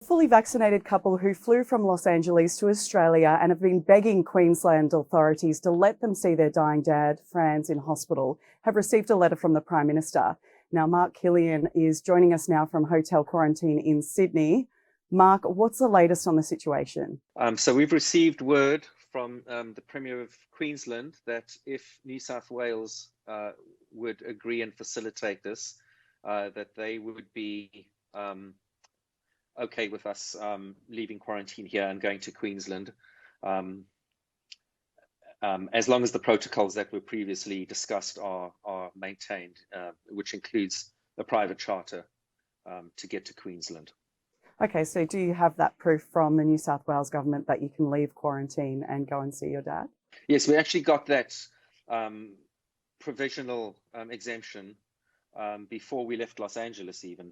Fully vaccinated couple who flew from Los Angeles to Australia and have been begging Queensland authorities to let them see their dying dad, Franz, in hospital, have received a letter from the Prime Minister. Now, Mark Killian is joining us now from hotel quarantine in Sydney. Mark, what's the latest on the situation? So we've received word from the Premier of Queensland that if New South Wales would agree and facilitate this, that they would be okay with us leaving quarantine here and going to Queensland, as long as the protocols that were previously discussed are maintained, which includes a private charter to get to Queensland. Okay, so do you have that proof from the New South Wales government that you can leave quarantine and go and see your dad? Yes, we actually got that provisional exemption before we left Los Angeles even.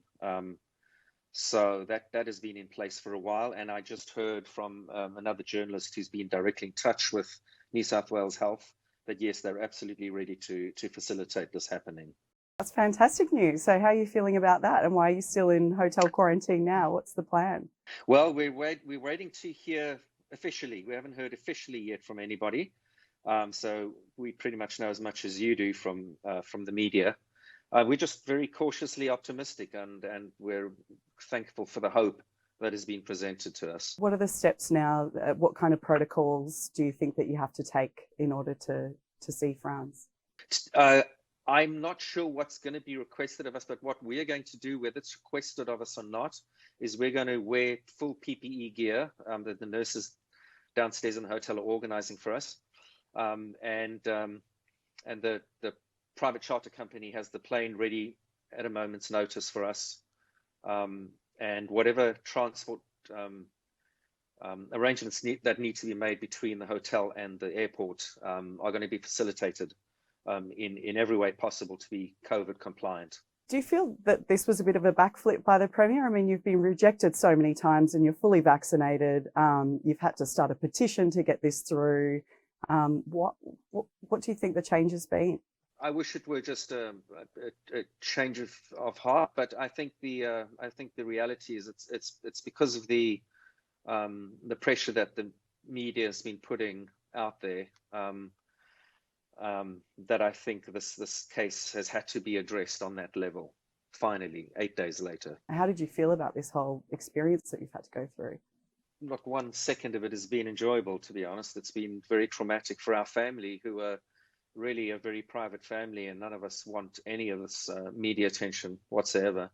So that has been in place for a while. And I just heard from another journalist who's been directly in touch with New South Wales Health that, yes, they're absolutely ready to facilitate this happening. That's fantastic news. So how are you feeling about that? And why are you still in hotel quarantine now? What's the plan? Well, we're waiting to hear officially. We haven't heard officially yet from anybody. So we pretty much know as much as you do from the media. We're just very cautiously optimistic, and we're thankful for the hope that has been presented to us. What are the steps now? What kind of protocols do you think that you have to take in order to see Franz? I'm not sure what's going to be requested of us, but what we're going to do, whether it's requested of us or not, is we're going to wear full PPE gear that the nurses downstairs in the hotel are organizing for us. And the private charter company has the plane ready at a moment's notice for us. And whatever transport arrangements that need to be made between the hotel and the airport are going to be facilitated in every way possible to be COVID compliant. Do you feel that this was a bit of a backflip by the Premier? I mean, you've been rejected so many times and you're fully vaccinated. You've had to start a petition to get this through. What do you think the change has been? I wish it were just a change of heart, but I think the reality is it's because of the pressure that the media has been putting out there. That I think this case has had to be addressed on that level, finally, 8 days later. How did you feel about this whole experience that you've had to go through? Not 1 second of it has been enjoyable, to be honest. It's been very traumatic for our family, who are really a very private family, and none of us want any of this media attention whatsoever.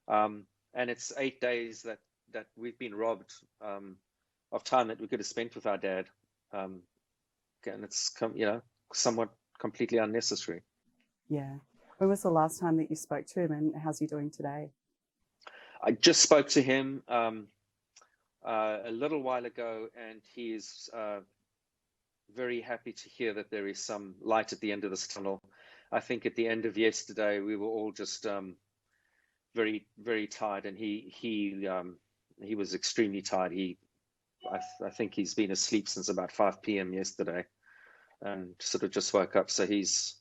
And it's 8 days that we've been robbed of time that we could have spent with our dad. And it's somewhat completely unnecessary. Yeah. When was the last time that you spoke to him, and how's he doing today? I just spoke to him a little while ago, and he is very happy to hear that there is some light at the end of this tunnel. I think at the end of yesterday, we were all just very, very tired, and he was extremely tired. I think he's been asleep since about 5 p.m. yesterday, and sort of just woke up. So he's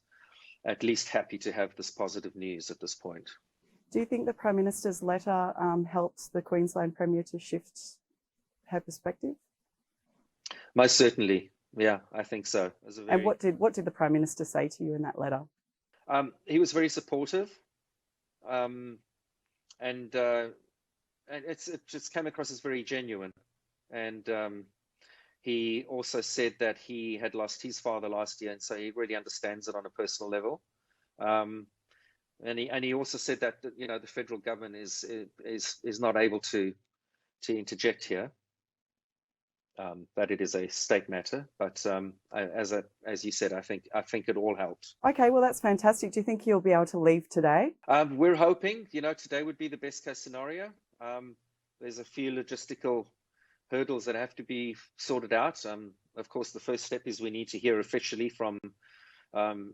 at least happy to have this positive news at this point. Do you think the Prime Minister's letter helped the Queensland Premier to shift her perspective? Most certainly. Yeah, I think so. And what did the Prime Minister say to you in that letter? He was very supportive, and it just came across as very genuine. And he also said that he had lost his father last year, and so he really understands it on a personal level. And he also said that the federal government is not able to interject here. That it is a state matter, but as you said, I think it all helped. Okay, well, that's fantastic. Do you think you'll be able to leave today? We're hoping. Today would be the best case scenario. There's a few logistical hurdles that have to be sorted out. Of course, the first step is we need to hear officially from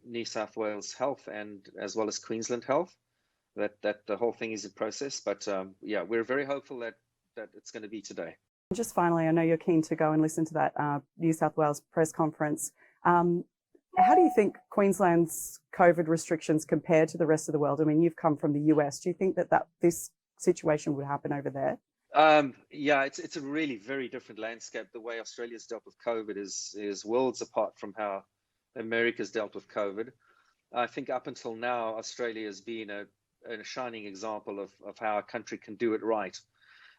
New South Wales Health and as well as Queensland Health that the whole thing is in process. But yeah, we're very hopeful that it's going to be today. Just finally, I know you're keen to go and listen to that New South Wales press conference. How do you think Queensland's COVID restrictions compare to the rest of the world? I mean, you've come from the US. Do you think that this situation would happen over there? Yeah, it's a really very different landscape. The way Australia's dealt with COVID is worlds apart from how America's dealt with COVID. I think up until now, Australia has been a shining example of how a country can do it right.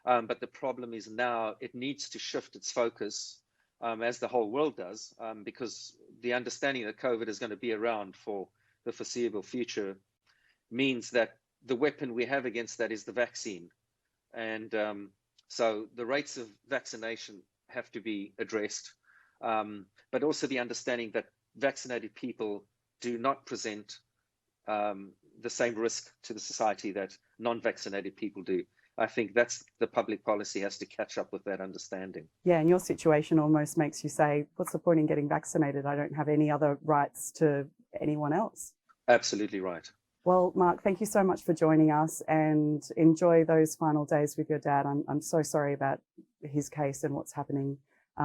But the problem is now it needs to shift its focus, as the whole world does, because the understanding that COVID is going to be around for the foreseeable future means that the weapon we have against that is the vaccine. And so the rates of vaccination have to be addressed, but also the understanding that vaccinated people do not present the same risk to the society that non-vaccinated people do. I think that's the public policy has to catch up with that understanding. Yeah, and your situation almost makes you say, what's the point in getting vaccinated? I don't have any other rights to anyone else. Absolutely right. Well, Mark, thank you so much for joining us, and enjoy those final days with your dad. I'm so sorry about his case and what's happening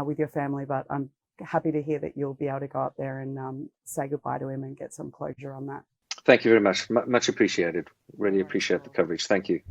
with your family, but I'm happy to hear that you'll be able to go up there and say goodbye to him and get some closure on that. Thank you very much. Much appreciated. Really appreciate the coverage. Thank you.